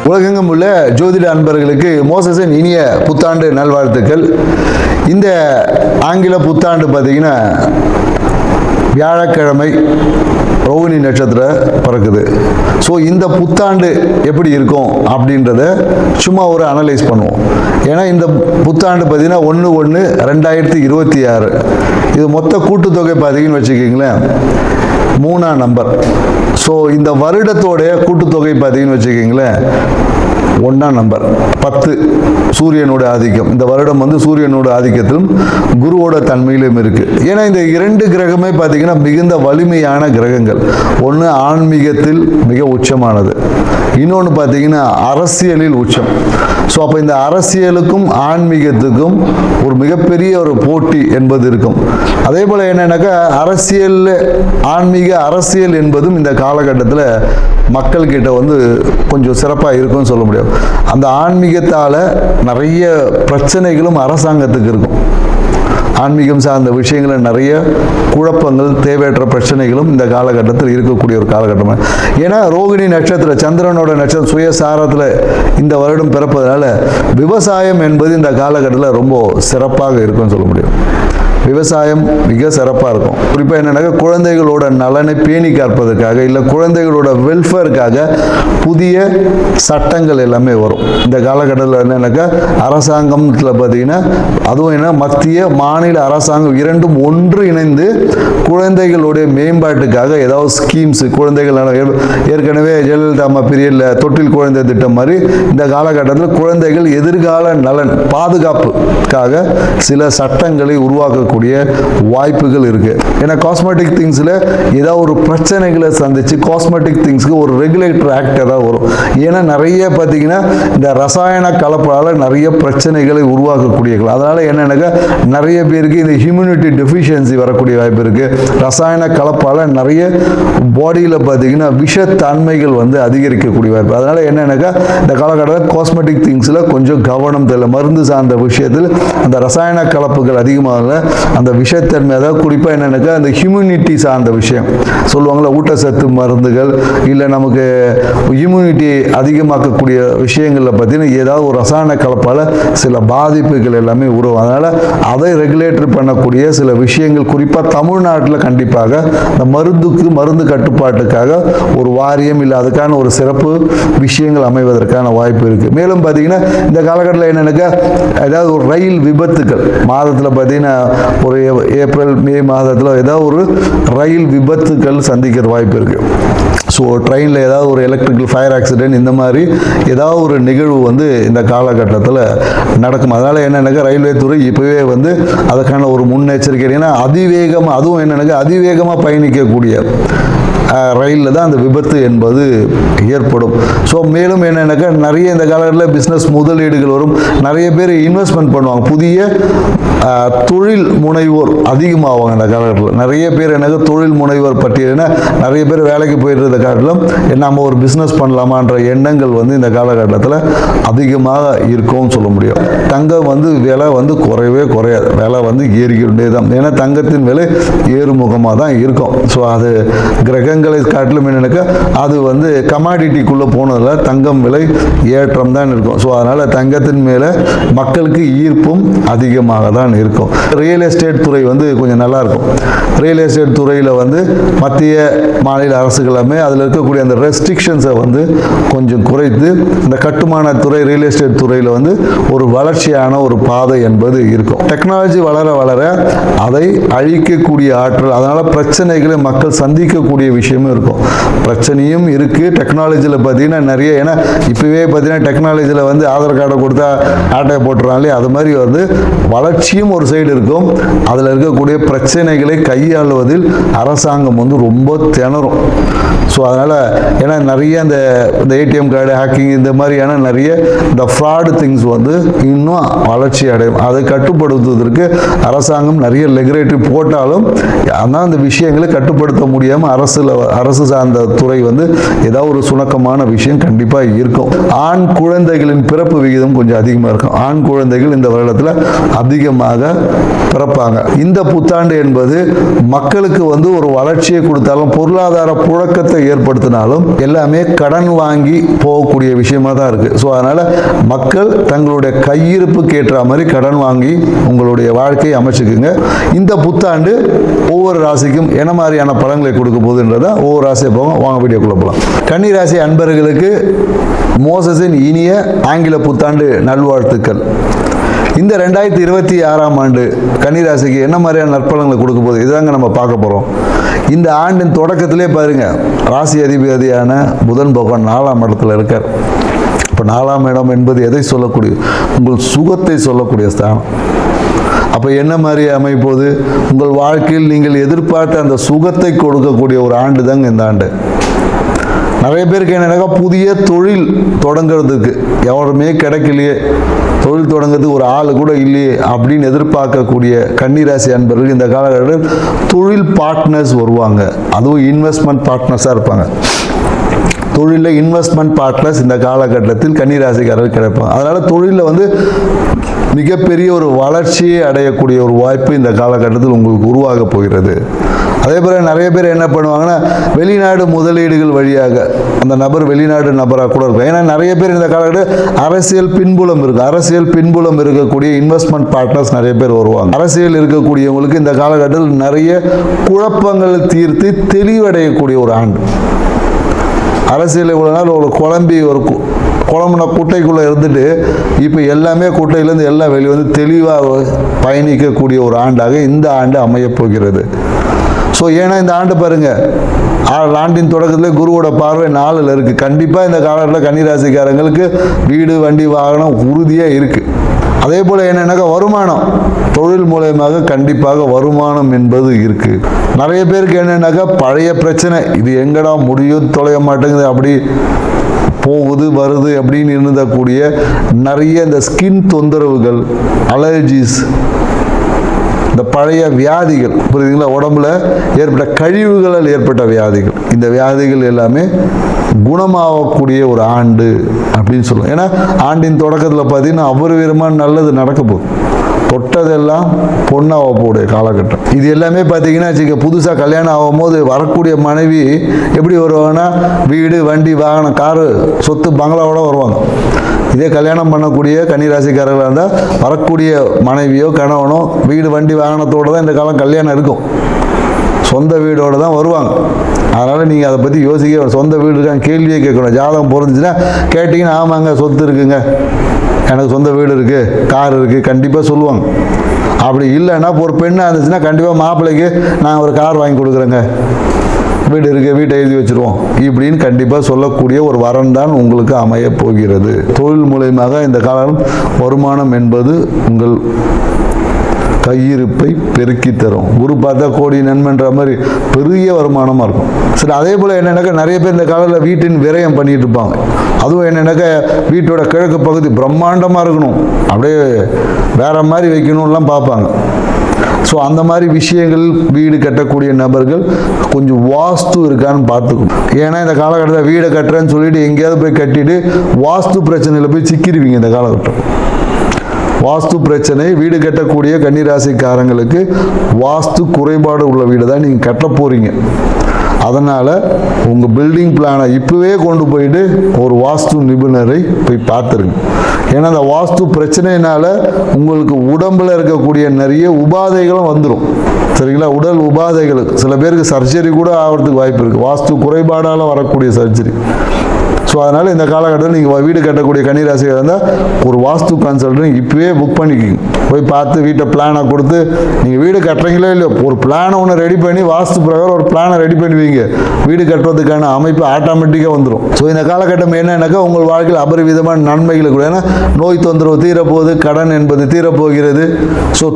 உலகெங்கும் உள்ள ஜோதிட அன்பர்களுக்கு மோசஸின் இனிய புத்தாண்டு நல்வாழ்த்துக்கள். இந்த ஆங்கில புத்தாண்டு பார்த்தீங்கன்னா வியாழக்கிழமை ரோகிணி நட்சத்திரம் பிறக்குது. ஸோ இந்த புத்தாண்டு எப்படி இருக்கும் அப்படின்றத சும்மா ஒரு அனலைஸ் பண்ணுவோம். ஏன்னா இந்த புத்தாண்டு பார்த்தீங்கன்னா 1/1/2026 இது மொத்த கூட்டுத்தொகை பார்த்தீங்கன்னு வச்சுக்கிங்களேன் 3ஆம் நம்பர். ஸோ இந்த வருடத்தோடைய கூட்டுத்தொகை பார்த்தீங்கன்னு வச்சுக்கிங்களேன் 1ஆம் நம்பர் 10 சூரியனோட ஆதிக்கம். இந்த வருடம் வந்து சூரியனோட ஆதிக்கத்திலும் குருவோட தன்மையிலும் இருக்கு. ஏன்னா இந்த 2 கிரகமே பார்த்தீங்கன்னா மிகுந்த வலிமையான கிரகங்கள். ஒன்று ஆன்மீகத்தில் மிக உச்சமானது, இன்னொன்று பார்த்தீங்கன்னா அரசியலில் உச்சம். ஸோ அப்போ இந்த அரசியலுக்கும் ஆன்மீகத்துக்கும் ஒரு மிகப்பெரிய ஒரு போட்டி என்பது இருக்கும். அதே போல் என்னன்னாக்கா ஆன்மீக அரசியல் என்பதும் இந்த காலகட்டத்தில் மக்கள்கிட்ட வந்து கொஞ்சம் சிறப்பாக இருக்கும்னு சொல்ல முடியும். அந்த ஆன்மீகத்தால் நிறைய பிரச்சனைகளும் அரசாங்கத்துக்கு இருக்கும். ஆன்மீகம் சார்ந்த விஷயங்களில் நிறைய குழப்பங்கள், தேவையற்ற பிரச்சனைகளும் இந்த காலகட்டத்தில் இருக்கக்கூடிய ஒரு காலகட்டம். ஏன்னா ரோகிணி நட்சத்திரம் சந்திரனோட நட்சத்திரம் சுயசாரத்தில் இந்த வருடம் பிறப்பதனால விவசாயம் என்பது இந்த காலகட்டத்தில் ரொம்ப சிறப்பாக இருக்கும்னு சொல்ல முடியும். விவசாயம் மிக சிறப்பாக இருக்கும். குறிப்பாக என்னன்னாக்கா குழந்தைகளோட நலனை பேணி காப்பதற்காக இல்லை குழந்தைகளோட வெல்ஃபேருக்காக புதிய சட்டங்கள் எல்லாமே வரும். இந்த காலகட்டத்தில் என்னன்னாக்கா அரசாங்கத்தில் பார்த்தீங்கன்னா அதுவும் என்ன மத்திய மாநில அரசாங்கம் இரண்டும் ஒன்று இணைந்து குழந்தைகளுடைய மேம்பாட்டுக்காக ஏதாவது ஸ்கீம்ஸ், குழந்தைகள் ஏற்கனவே ஜெயலலிதா அம்மா பீரியடில் தொட்டில் குழந்தை திட்டம் மாதிரி இந்த காலகட்டத்தில் குழந்தைகள் எதிர்கால நலன் பாதுகாப்புக்காக சில சட்டங்களை உருவாக்கக்கூடிய வாய்ப்புகள் இருக்கு. ஏன்னா காஸ்மெட்டிக் திங்ஸ்ல ஏதாவது ஒரு பிரச்சனைகளை சந்திச்சு காஸ்மெட்டிக் திங்ஸ்க்கு ஒரு ரெகுலேட்டர் ஆக்ட் ஏதாவது வரும். ஏன்னா நிறைய பார்த்தீங்கன்னா இந்த ரசாயன கலப்பால நிறைய பிரச்சனைகளை உருவாக்கக்கூடியது. அதனால என்னன்னாக்கா நிறைய பேருக்கு இந்த ஹியூமினிட்டி டெஃபிஷியன்சி வரக்கூடிய வாய்ப்பு இருக்கு. ரசாயன கலப்பால நிறைய பாடியில் பார்த்தீங்கன்னா விஷத்தன்மைகள் வந்து அதிகரிக்கக்கூடிய வாய்ப்பு. அதனால என்னன்னாக்கா இந்த காலகட்டத்தில் காஸ்மெட்டிக் திங்ஸ்ல கொஞ்சம் கவனம் தேவை. மருந்து சார்ந்த விஷயத்தில் அந்த ரசாயன கலப்புகள் அதிகமாக அந்த விஷத்தன்மை, அதாவது குறிப்பாக என்னன்னாக்கா அந்த ஹியூமினிட்டி சார்ந்த விஷயம் சொல்லுவாங்களா, ஊட்டச்சத்து மருந்துகள் இல்லை நமக்கு இம்யூனிட்டி அதிகமாக்கக்கூடிய விஷயங்களில் பார்த்தீங்கன்னா ஏதாவது ஒரு ரசாயன கலப்பால் சில பாதிப்புகள் எல்லாமே உருவாகும். அதனால் அதை ரெகுலேட்டர் பண்ணக்கூடிய சில விஷயங்கள் குறிப்பாக தமிழ்நாட்டில் கண்டிப்பாக இந்த மருந்து கட்டுப்பாட்டுக்காக ஒரு வாரியம் இல்லை அதுக்கான ஒரு சிறப்பு விஷயங்கள் அமைவதற்கான வாய்ப்பு இருக்குது. மேலும் பார்த்தீங்கன்னா இந்த காலகட்டத்தில் என்னன்னாக்கா ஏதாவது ஒரு ரயில் விபத்துக்கள் மாதத்தில் பார்த்தீங்கன்னா ஒரு ஏப்ரல் மே மாதத்தில் ஏதாவது ஒரு ரயில் விபத்துக்கள் சந்திக்கிற வாய்ப்பு இருக்குது. ஸோ ட்ரெயினில் ஏதாவது ஒரு எலக்ட்ரிக்கல் ஃபயர் ஆக்சிடென்ட் இந்த மாதிரி ஏதாவது ஒரு நிகழ்வு வந்து இந்த காலகட்டத்தில் நடக்கும். அதனால் என்னென்னாக்கா ரயில்வே துறை இப்போவே வந்து அதுக்கான ஒரு முன்னெச்சரிக்கை. ஏன்னா அதிவேகமாக, அதுவும் என்னென்னாக்கா அதிவேகமாக பயணிக்கக்கூடிய ரயிலில் தான் அந்த விபத்து என்பது ஏற்படும். ஸோ மேலும் என்னென்னாக்கா நிறைய இந்த காலகட்டத்தில் பிஸ்னஸ் முதலீடுகள் வரும். நிறைய பேர் இன்வெஸ்ட்மெண்ட் பண்ணுவாங்க. புதிய தொழில் முனைவோர் அதிகமாகுவாங்க இந்த காலகட்டத்தில். நிறைய பேர் எனக்கு தொழில் முனைவோர் பட்டியல்னா நிறைய பேர் வேலைக்கு போயிட்டு காட்டிலும் நம்ம ஒரு பிஸ்னஸ் பண்ணலாமான்ற எண்ணங்கள் வந்து இந்த காலகட்டத்தில் அதிகமாக இருக்கும்னு சொல்ல முடியும். தங்கம் வந்து விலை வந்து குறையவே குறையாது, விலை வந்து ஏறிக்கிட்டே தான். ஏன்னா தங்கத்தின் விலை ஏறுமுகமாக தான் இருக்கும். ஸோ அது கிரகங்களை காட்டிலும் என்னன்னாக்கா அது வந்து கமாடிட்டிக்குள்ளே போனதில் தங்கம் விலை ஏற்றம் தான் இருக்கும். ஸோ அதனால் தங்கத்தின் மேலே மக்களுக்கு ஈர்ப்பும் அதிகமாக தான் இருக்கும். ரியல் எஸ்டேட் துறை வந்து கொஞ்சம் நல்லா இருக்கும். ரியல் எஸ்டேட் துறையில் வந்து மத்திய மாநில அரசுகளுமே அதில் இருக்கக்கூடிய அந்த ரெஸ்ட்ரிக்ஷன்ஸை வந்து கொஞ்சம் குறைத்து இந்த கட்டுமான துறை ரியல் எஸ்டேட் துறையில் வந்து ஒரு வளர்ச்சியான ஒரு பாதை என்பது இருக்கும். டெக்னாலஜி வளர வளர அதை அழிக்கக்கூடிய ஆற்றல், அதனால் பிரச்சனைகளை மக்கள் சந்திக்கக்கூடிய விஷயமும் இருக்கும். பிரச்சனையும் இருக்குது டெக்னாலஜியில் பார்த்தீங்கன்னா நிறைய. ஏன்னா இப்போவே பார்த்தீங்கன்னா டெக்னாலஜியில் வந்து ஆதார் கார்டை கொடுத்தா ஆட்டையை போட்டுறாங்களே, அது மாதிரி வந்து வளர்ச்சியும் ஒரு சைடு இருக்கும். அதில் இருக்கக்கூடிய பிரச்சனைகளை கையாளுவதில் அரசாங்கம் வந்து ரொம்ப திணறும். ஸோ அதனால் ஏன்னா நிறைய இந்த ஏடிஎம் கார்டு ஹேக்கிங் இந்த மாதிரியான நிறைய இந்த ஃப்ராடு திங்ஸ் வந்து இன்னும் வளர்ச்சி அடையும். அதை கட்டுப்படுத்துவதற்கு அரசாங்கம் நிறைய ரெகுலேட்டரி போட்டாலும் ஆனால் அந்த விஷயங்களை கட்டுப்படுத்த முடியாமல் அரசு சார்ந்த துறை வந்து ஏதாவது ஒரு சுணக்கமான விஷயம் கண்டிப்பாக இருக்கும். ஆண் குழந்தைகளின் பிறப்பு விகிதம் கொஞ்சம் அதிகமாக இருக்கும். ஆண் குழந்தைகள் இந்த வருடத்தில் அதிகமாக பிறப்பாங்க. இந்த புத்தாண்டு என்பது மக்களுக்கு வந்து ஒரு வளர்ச்சியை கொடுத்தாலும் பொருளாதார புழக்கத்தை ஏற்படுத்தினாலும் எல்லாமே கடன் வாங்கி போகக்கூடிய விஷயமா தான் இருக்கு. ஸோ அதனால மக்கள் தங்களுடைய கையிருப்புக்கு ஏற்ற மாதிரி கடன் வாங்கி உங்களுடைய வாழ்க்கையை அமைச்சுக்குங்க. இந்த புத்தாண்டு ஒவ்வொரு ராசிக்கும் என்ன மாதிரியான பலன்களை கொடுக்க போகுதுன்றத ஒவ்வொரு ராசியை போகும். வாங்க வீடியோக்குள்ள போகலாம். கன்னி ராசி அன்பர்களுக்கு மோசஸின் இனிய ஆங்கில புத்தாண்டு நல்வாழ்த்துக்கள். இந்த 2026ஆம் ஆண்டு கன்னிராசிக்கு என்ன மாதிரியான நற்பலன்களை கொடுக்க போகுது இதுதாங்க நம்ம பார்க்க போகிறோம். இந்த ஆண்டின் தொடக்கத்திலே பாருங்க, ராசி அதிபதியான புதன் பகவான் 4ஆம் இடத்துல இருக்கார். இப்போ 4ஆம் இடம் என்பது எதை சொல்லக்கூடிய, உங்கள் சுகத்தை சொல்லக்கூடிய ஸ்தானம். அப்போ என்ன மாதிரி அமைப்போது, உங்கள் வாழ்க்கையில் நீங்கள் எதிர்பார்த்த அந்த சுகத்தை கொடுக்கக்கூடிய ஒரு ஆண்டு தாங்க இந்த ஆண்டு. நிறைய பேருக்கு என்னன்னாக்கா புதிய தொழில் தொடங்கிறதுக்கு எவருமே கிடைக்கலையே, தொழில் தொடங்கிறதுக்கு ஒரு ஆள் கூட இல்லையே அப்படின்னு எதிர்பார்க்கக்கூடிய கன்னிராசி அன்பர்கள் இந்த காலகட்டத்தில் தொழில் பார்ட்னர்ஸ் வருவாங்க. அதுவும் இன்வெஸ்ட்மெண்ட் பார்ட்னர்ஸாக இருப்பாங்க. தொழிலில் இன்வெஸ்ட்மெண்ட் பார்ட்னர்ஸ் இந்த காலகட்டத்தில் கன்னிராசிக்காரர்கள் கிடைப்பாங்க. அதனால் தொழிலில் வந்து மிகப்பெரிய ஒரு வளர்ச்சியை அடையக்கூடிய ஒரு வாய்ப்பு இந்த காலகட்டத்தில் உங்களுக்கு உருவாக போகிறது. அதே போல் நிறைய பேர் என்ன பண்ணுவாங்கன்னா, வெளிநாடு முதலீடுகள் வழியாக அந்த நபர் வெளிநாடு நபராக கூட இருக்கும். ஏன்னா நிறைய பேர் இந்த காலகட்டத்தில் அரசியல் பின்புலம் இருக்குது. அரசியல் பின்புலம் இருக்கக்கூடிய இன்வெஸ்ட்மெண்ட் பார்ட்னர்ஸ் நிறைய பேர் வருவாங்க. அரசியல் இருக்கக்கூடியவங்களுக்கு இந்த காலகட்டத்தில் நிறைய குழப்பங்களை தீர்த்து தெளிவடையக்கூடிய ஒரு ஆண்டு. அரசியல் இவ்வளோ நாள் ஒரு குழம்புன குட்டைக்குள்ளே இருந்துட்டு இப்போ எல்லாமே குட்டையிலேருந்து எல்லாம் வெளியே வந்து தெளிவாக பயணிக்கக்கூடிய ஒரு ஆண்டாக இந்த ஆண்டு அமையப் போகிறது. ஸோ ஏன்னா இந்த ஆண்டு பாருங்கள், ஆண்டின் தொடக்கத்தில் குருவோட பார்வை 4ல் இருக்குது. கண்டிப்பாக இந்த காலத்தில் கன்னிராசிக்காரங்களுக்கு வீடு வண்டி வாகனம் உறுதியாக இருக்குது. அதே போல் என்னன்னாக்கா வருமானம், தொழில் மூலயமாக கண்டிப்பாக வருமானம் என்பது இருக்குது. நிறைய பேருக்கு என்னன்னாக்கா பழைய பிரச்சனை, இது எங்கடா முடியும் தொலைய மாட்டேங்குது, அப்படி போகுது வருது அப்படின்னு இருந்தக்கூடிய நிறைய இந்த ஸ்கின் தொந்தரவுகள், அலர்ஜிஸ், இந்த பழைய வியாதிகள், புரியுதுங்களா, உடம்புல ஏற்பட்ட கழிவுகளால் ஏற்பட்ட வியாதிகள், இந்த வியாதிகள் எல்லாமே குணமாகக்கூடிய ஒரு ஆண்டு அப்படின்னு சொல்லுவோம். ஏன்னா ஆண்டின் தொடக்கத்தில் பார்த்தீங்கன்னா அபரிவிதமான நல்லது நடக்க போகுது. தொட்டதெல்லாம் பொண்ணாக போடைய காலகட்டம் இது எல்லாமே பார்த்தீங்கன்னா, புதுசாக கல்யாணம் ஆகும்போது வரக்கூடிய மனைவி எப்படி வருவாங்கன்னா, வீடு வண்டி வாகனம் காரு சொத்து பங்களாவோட வருவாங்க. இதே கல்யாணம் பண்ணக்கூடிய கன்னிராசிக்காரர்களாக இருந்தால் வரக்கூடிய மனைவியோ கணவனோ வீடு வண்டி வாகனத்தோடு தான் இந்த காலம் கல்யாணம் இருக்கும். சொந்த வீடோடு தான் வருவாங்க. அதனால் நீங்கள் அதை பற்றி யோசிக்க, சொந்த வீடு இருக்காங்க கேள்வியே கேட்கணும். ஜாதகம் பொருந்துச்சுன்னா கேட்டிங்கன்னா ஆமாங்க சொத்து இருக்குங்க, எனக்கு சொந்த வீடு இருக்குது, கார் இருக்குது, கண்டிப்பாக சொல்லுவாங்க. அப்படி இல்லைன்னா ஒரு பெண்ணாக இருந்துச்சுன்னா கண்டிப்பாக மாப்பிள்ளைக்கு நான் ஒரு கார் வாங்கி கொடுக்குறேங்க, வீடு இருக்குது, வீட்டை எழுதி வச்சுருவோம் இப்படின்னு கண்டிப்பாக சொல்லக்கூடிய ஒரு வரன் தான் உங்களுக்கு அமைய போகிறது. தொழில் மூலயமாக இந்த காலம் வருமானம் என்பது உங்கள் கையிருப்பை பெருக்கி தரும். குரு பார்த்தா கோடி நன்மைன்ற மாதிரி பெரிய வருமானமாக இருக்கும். சரி, அதே போல் என்னென்னாக்கா நிறைய பேர் இந்த காலத்தில் வீட்டின் விரயம் பண்ணிட்டு இருப்பாங்க. அதுவும் என்னென்னாக்கா வீட்டோட கிழக்கு பகுதி பிரம்மாண்டமாக இருக்கணும், அப்படியே வேற மாதிரி வைக்கணும்லாம் பார்ப்பாங்க. ஸோ அந்த மாதிரி விஷயங்கள் வீடு கட்டக்கூடிய நபர்கள் கொஞ்சம் வாஸ்து இருக்கான்னு பார்த்துக்கணும். ஏன்னா இந்த காலகட்டத்தில் வீடை கட்டுறேன்னு சொல்லிட்டு எங்கேயாவது போய் கட்டிட்டு வாஸ்து பிரச்சனையில் போய் சிக்கிடுவீங்க. இந்த காலகட்டம் வாஸ்து பிரச்சனை, வீடு கட்டக்கூடிய கன்னிராசிக்காரங்களுக்கு வாஸ்து குறைபாடு உள்ள வீடு தான் நீங்கள் கட்ட போகிறீங்க. அதனால் உங்கள் பில்டிங் பிளானை இப்போவே கொண்டு போயிட்டு ஒரு வாஸ்து நிபுணரை போய் பார்த்துருங்க. ஏன்னா அந்த வாஸ்து பிரச்சனையினால் உங்களுக்கு உடம்பில் இருக்கக்கூடிய நிறைய உபாதைகளும் வந்துடும். சரிங்களா, உடல் உபாதைகளுக்கு சில பேருக்கு சர்ஜரி கூட ஆகிறதுக்கு வாய்ப்பு இருக்குது, வாஸ்து குறைபாடால் வரக்கூடிய சர்ஜரி. ஸோ அதனால் இந்த காலகட்டத்தில் நீங்கள் வீடு கட்டக்கூடிய கன்னிராசியாக இருந்தால் ஒரு வாஸ்து கன்சல்டன் இப்போவே புக் பண்ணிக்கிங்க. போய் பார்த்து வீட்டை பிளானை கொடுத்து நீங்கள் வீடு கட்டுறீங்களோ இல்லையோ ஒரு பிளானை ஒன்று ரெடி பண்ணி வாஸ்து பிரகாரம் ஒரு பிளானை ரெடி பண்ணுவீங்க. வீடு கட்டுறதுக்கான அமைப்பு ஆட்டோமேட்டிக்காக வந்துடும். ஸோ இந்த காலகட்டம் என்னன்னாக்கா உங்கள் வாழ்க்கையில் அபரிவிதமான நன்மைகளை கூட, ஏன்னா நோய் தொந்தரவு தீரப்போகுது, கடன் என்பது தீரப்போகிறது. ஸோ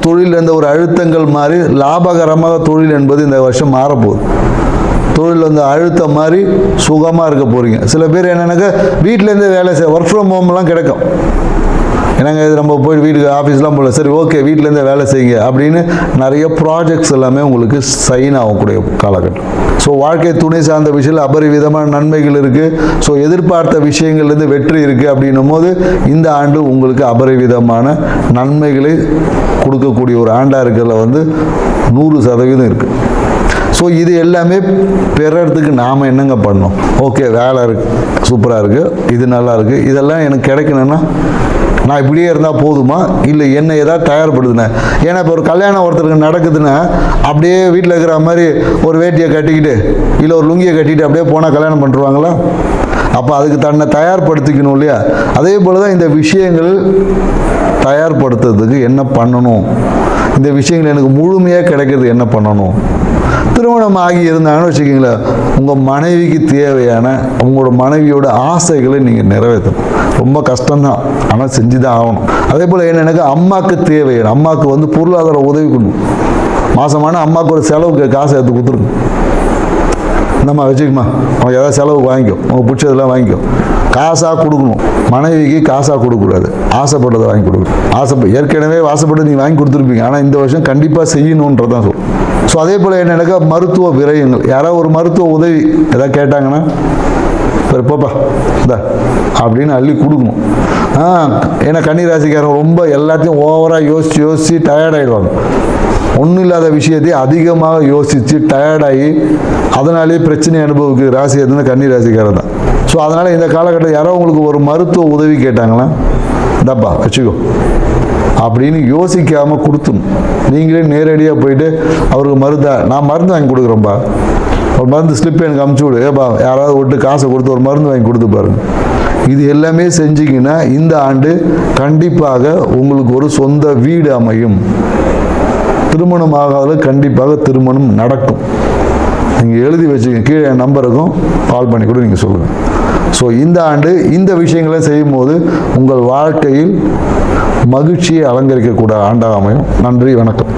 தொழில் என்ற ஒரு அழுத்தங்கள் மாறி லாபகரமாக தொழில் என்பது இந்த வருஷம் மாறப்போகுது. தொழில் வந்து அழுத்தம் மாதிரி சுகமாக இருக்க போகிறீங்க. சில பேர் என்னென்னாக்கா வீட்டிலேருந்து வேலை செய்ய ஒர்க் ஃப்ரம் ஹோம்லாம் கிடைக்கும். என்னங்க இது நம்ம போய் வீட்டுக்கு ஆஃபீஸ்லாம் போகல, சரி ஓகே வீட்டிலேருந்து வேலை செய்யுங்க அப்படின்னு நிறைய ப்ராஜெக்ட்ஸ் எல்லாமே உங்களுக்கு சைன் ஆகக்கூடிய காலகட்டம். ஸோ ஸோ வாழ்க்கை துணை சார்ந்த விஷயத்தில் அபரிவிதமான நன்மைகள் இருக்குது. ஸோ எதிர்பார்த்த விஷயங்கள்லேருந்து வெற்றி இருக்குது. அப்படின்னும் போது இந்த ஆண்டு உங்களுக்கு அபரிவிதமான நன்மைகளை கொடுக்கக்கூடிய ஒரு ஆண்டாக இருக்கிறதுல வந்து 100% இருக்குது. ஸோ இது எல்லாமே பெறறதுக்கு நாம் என்னங்க பண்ணோம்? ஓகே, வேலை இருக்குது, சூப்பராக இருக்குது, இது நல்லா இருக்குது, இதெல்லாம் எனக்கு கிடைக்கணும்னா நான் இப்படியே இருந்தால் போதுமா, இல்லை என்ன ஏதாவது தயார்படுதுனேன்? ஏன்னா இப்போ ஒரு கல்யாணம் ஒருத்தருக்கு நடக்குதுன்னா அப்படியே வீட்டில் இருக்கிற மாதிரி ஒரு வேட்டியை கட்டிக்கிட்டு இல்லை ஒரு லுங்கியை கட்டிக்கிட்டு அப்படியே போனால் கல்யாணம் பண்ணுருவாங்களா? அப்போ அதுக்கு தன்னை தயார்படுத்திக்கணும் இல்லையா? அதே போல் தான் இந்த விஷயங்கள் தயார்படுத்துறதுக்கு என்ன பண்ணணும், இந்த விஷயங்கள் எனக்கு முழுமையாக கிடைக்கிறது என்ன பண்ணணும்? திருமணம் ஆகி இருந்தாங்கன்னு வச்சுக்கிங்களேன், உங்கள் மனைவிக்கு தேவையான உங்களோட மனைவியோட ஆசைகளை நீங்கள் நிறைவேற்றணும். ரொம்ப கஷ்டம்தான், ஆனால் செஞ்சு தான் ஆகணும். அதே போல் என்னென்னாக்கா அம்மாவுக்கு தேவையான அம்மாவுக்கு வந்து பொருளாதார உதவி கொடுக்கணும். மாதமான அம்மாவுக்கு ஒரு செலவுக்கு காசை எடுத்து கொடுத்துருங்க. நம்ம வச்சுக்குமா, அவங்க ஏதாவது செலவுக்கு வாங்கிக்கோ, உங்களுக்கு பிடிச்சதெல்லாம் வாங்கிக்கோ. காசாக கொடுக்கணும். மனைவிக்கு காசாக கொடுக்கக்கூடாது, ஆசைப்பட்டதை வாங்கி கொடுக்கணும். ஏற்கனவே ஆசைப்பட்டு நீங்கள் வாங்கி கொடுத்துருப்பீங்க, ஆனால் இந்த வருஷம் கண்டிப்பாக செய்யணுன்றதான் சொல்லும். ஸோ அதே போல் என்னென்னாக்கா மருத்துவ விரயங்கள், யாராவது ஒரு மருத்துவ உதவி எதாவது கேட்டாங்கன்னா சரி போப்பா இந்த அப்படின்னு அள்ளி கொடுக்கணும். ஏன்னா கன்னிராசிக்காரங்க ரொம்ப எல்லாத்தையும் ஓவராக யோசித்து டயர்டாகிடுவாங்க. ஒன்றும் இல்லாத விஷயத்தை அதிகமாக யோசித்து டயர்டாகி அதனாலே பிரச்சனை அனுபவிக்கிற ராசி எதுனா கன்னிராசிக்காரர் தான். ஸோ அதனால் இந்த காலகட்டம் யாரோ உங்களுக்கு ஒரு மருத்துவ உதவி கேட்டாங்களா, இந்தாப்பா வச்சுக்கோ அப்படின்னு யோசிக்காமல் கொடுத்துணும். நீங்களே நேரடியாக போயிட்டு அவருக்கு நான் மருந்து வாங்கி கொடுக்குறேன்ப்பா, ஒரு மருந்து ஸ்லிப் எனக்கு அமுச்சு விடு, ஏப்பா யாராவது விட்டு காசை கொடுத்து ஒரு மருந்து வாங்கி கொடுத்து பாருங்க. இது எல்லாமே செஞ்சிங்கன்னா இந்த ஆண்டு கண்டிப்பாக உங்களுக்கு ஒரு சொந்த வீடு அமையும். திருமணம் ஆகாத கண்டிப்பாக திருமணம் நடக்கும். நீங்கள் எழுதி வச்சுக்க, கீழே என் நம்பருக்கும் கால் பண்ணி கூட நீங்கள் சொல்லுங்கள். ஸோ இந்த ஆண்டு இந்த விஷயங்களை செய்யும் போது உங்கள் வாழ்க்கையில் மகிழ்ச்சியை அலங்கரிக்கக்கூடிய ஆண்டாக அமையும். நன்றி, வணக்கம்.